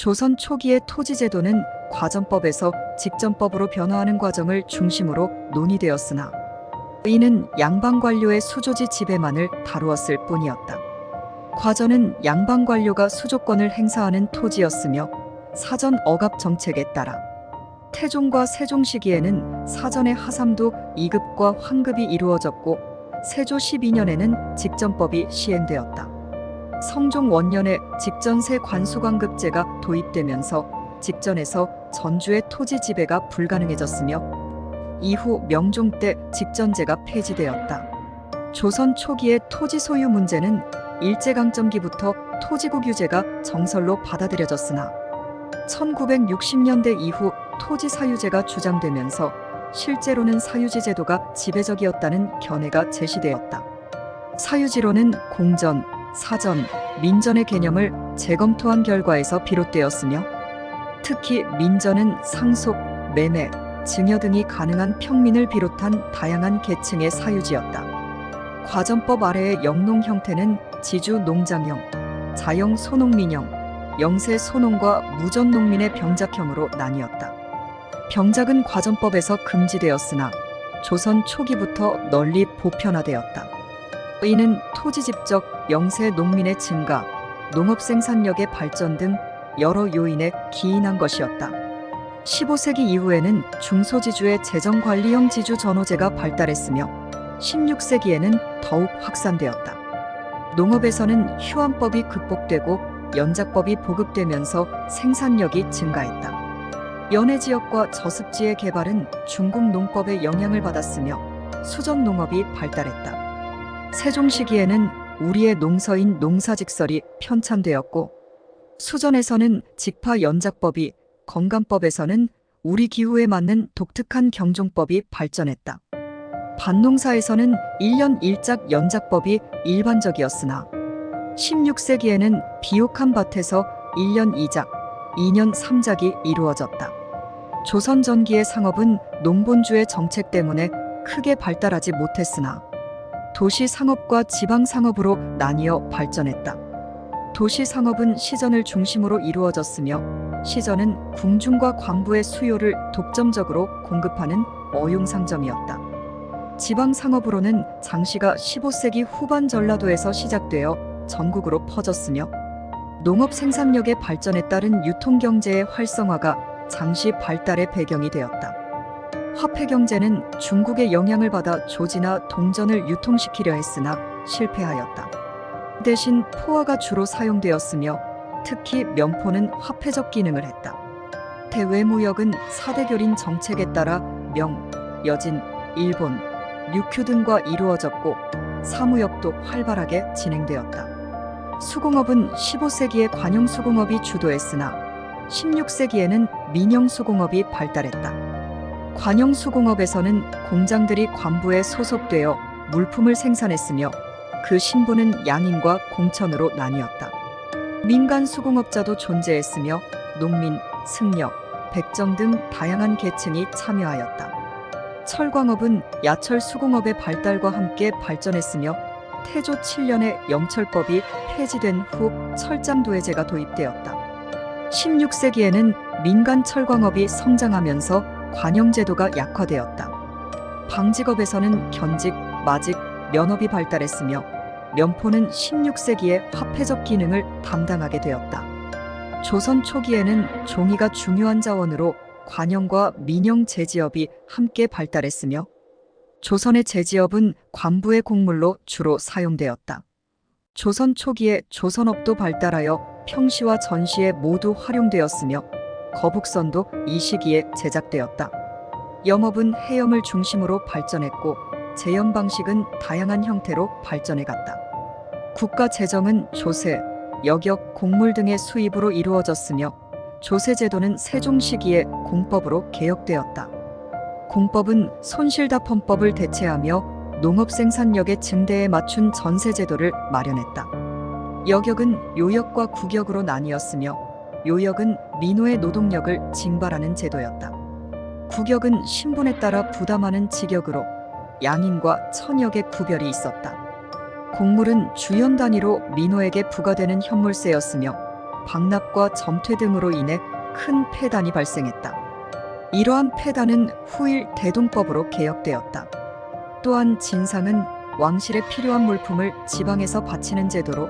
조선 초기의 토지제도는 과전법에서 직전법으로 변화하는 과정을 중심으로 논의되었으나 이는 양방관료의 수조지 지배만을 다루었을 뿐이었다. 과전은 양방관료가 수조권을 행사하는 토지였으며 사전 억압 정책에 따라 태종과 세종 시기에는 사전의 하삼도 2급과 환급이 이루어졌고 세조 12년에는 직전법이 시행되었다. 성종 원년에 직전세 관수관급제가 도입되면서 직전에서 전주의 토지 지배가 불가능해졌으며 이후 명종 때 직전제가 폐지되었다. 조선 초기의 토지 소유 문제는 일제강점기부터 토지국유제가 정설로 받아들여졌으나 1960년대 이후 토지 사유제가 주장되면서 실제로는 사유지 제도가 지배적이었다는 견해가 제시되었다. 사유지로는 공전, 사전, 민전의 개념을 재검토한 결과에서 비롯되었으며 특히 민전은 상속, 매매, 증여 등이 가능한 평민을 비롯한 다양한 계층의 사유지였다. 과전법 아래의 영농 형태는 지주 농장형, 자영 소농민형, 영세 소농과 무전 농민의 병작형으로 나뉘었다. 병작은 과전법에서 금지되었으나 조선 초기부터 널리 보편화되었다. 이는 토지 집적, 영세 농민의 증가, 농업 생산력의 발전 등 여러 요인에 기인한 것이었다. 15세기 이후에는 중소지주의 재정관리형 지주 전호제가 발달했으며 16세기에는 더욱 확산되었다. 농업에서는 휴안법이 극복되고 연작법이 보급되면서 생산력이 증가했다. 연해지역과 저습지의 개발은 중국 농법의 영향을 받았으며 수전 농업이 발달했다. 세종 시기에는 우리의 농서인 농사직설이 편찬되었고 수전에서는 직파 연작법이, 건간법에서는 우리 기후에 맞는 독특한 경종법이 발전했다. 밭농사에서는 1년 1작 연작법이 일반적이었으나 16세기에는 비옥한 밭에서 1년 2작, 2년 3작이 이루어졌다. 조선 전기의 상업은 농본주의 정책 때문에 크게 발달하지 못했으나 도시 상업과 지방 상업으로 나뉘어 발전했다. 도시 상업은 시전을 중심으로 이루어졌으며 시전은 궁중과 관부의 수요를 독점적으로 공급하는 어용상점이었다. 지방 상업으로는 장시가 15세기 후반 전라도에서 시작되어 전국으로 퍼졌으며 농업 생산력의 발전에 따른 유통경제의 활성화가 장시 발달의 배경이 되었다. 화폐경제는 중국의 영향을 받아 조지나 동전을 유통시키려 했으나 실패하였다. 대신 포화가 주로 사용되었으며 특히 면포는 화폐적 기능을 했다. 대외무역은 사대교린 정책에 따라 명, 여진, 일본, 류큐 등과 이루어졌고 사무역도 활발하게 진행되었다. 수공업은 15세기에 관용수공업이 주도했으나 16세기에는 민영수공업이 발달했다. 관용수공업에서는 공장들이 관부에 소속되어 물품을 생산했으며 그 신부는 양인과 공천으로 나뉘었다. 민간 수공업자도 존재했으며 농민, 승려, 백정 등 다양한 계층이 참여하였다. 철광업은 야철 수공업의 발달과 함께 발전했으며 태조 7년에 영철법이 폐지된 후 철장도해제가 도입되었다. 16세기에는 민간 철광업이 성장하면서 관영제도가 약화되었다. 방직업에서는 견직, 마직, 면업이 발달했으며 면포는 16세기에 화폐적 기능을 담당하게 되었다. 조선 초기에는 종이가 중요한 자원으로 관영과 민영 제지업이 함께 발달했으며 조선의 제지업은 관부의 곡물로 주로 사용되었다. 조선 초기에 조선업도 발달하여 평시와 전시에 모두 활용되었으며 거북선도 이 시기에 제작되었다. 염업은 해염을 중심으로 발전했고 제염 방식은 다양한 형태로 발전해갔다. 국가 재정은 조세, 여격, 곡물 등의 수입으로 이루어졌으며 조세제도는 세종 시기에 공법으로 개혁되었다. 공법은 손실다펀법을 대체하며 농업 생산력의 증대에 맞춘 전세제도를 마련했다. 여격은 요역과 구격으로 나뉘었으며 요역은 민호의 노동력을 징발하는 제도였다. 구격은 신분에 따라 부담하는 직역으로 양인과 천역의 구별이 있었다. 곡물은 주연 단위로 민호에게 부과되는 현물세였으며 방납과 점퇴 등으로 인해 큰 폐단이 발생했다. 이러한 폐단은 후일 대동법으로 개혁되었다. 또한 진상은 왕실에 필요한 물품을 지방에서 바치는 제도로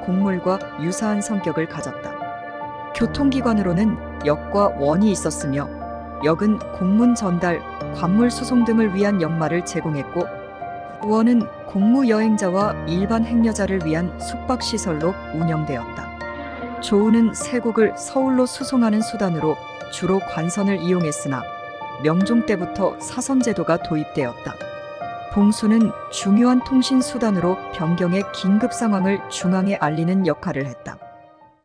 공물과 유사한 성격을 가졌다. 교통기관으로는 역과 원이 있었으며 역은 공문 전달, 관물 수송 등을 위한 역마를 제공했고 원은 공무 여행자와 일반 행여자를 위한 숙박시설로 운영되었다. 조우는 세곡을 서울로 수송하는 수단으로 주로 관선을 이용했으나 명종 때부터 사선제도가 도입되었다. 봉수는 중요한 통신 수단으로 변경의 긴급 상황을 중앙에 알리는 역할을 했다.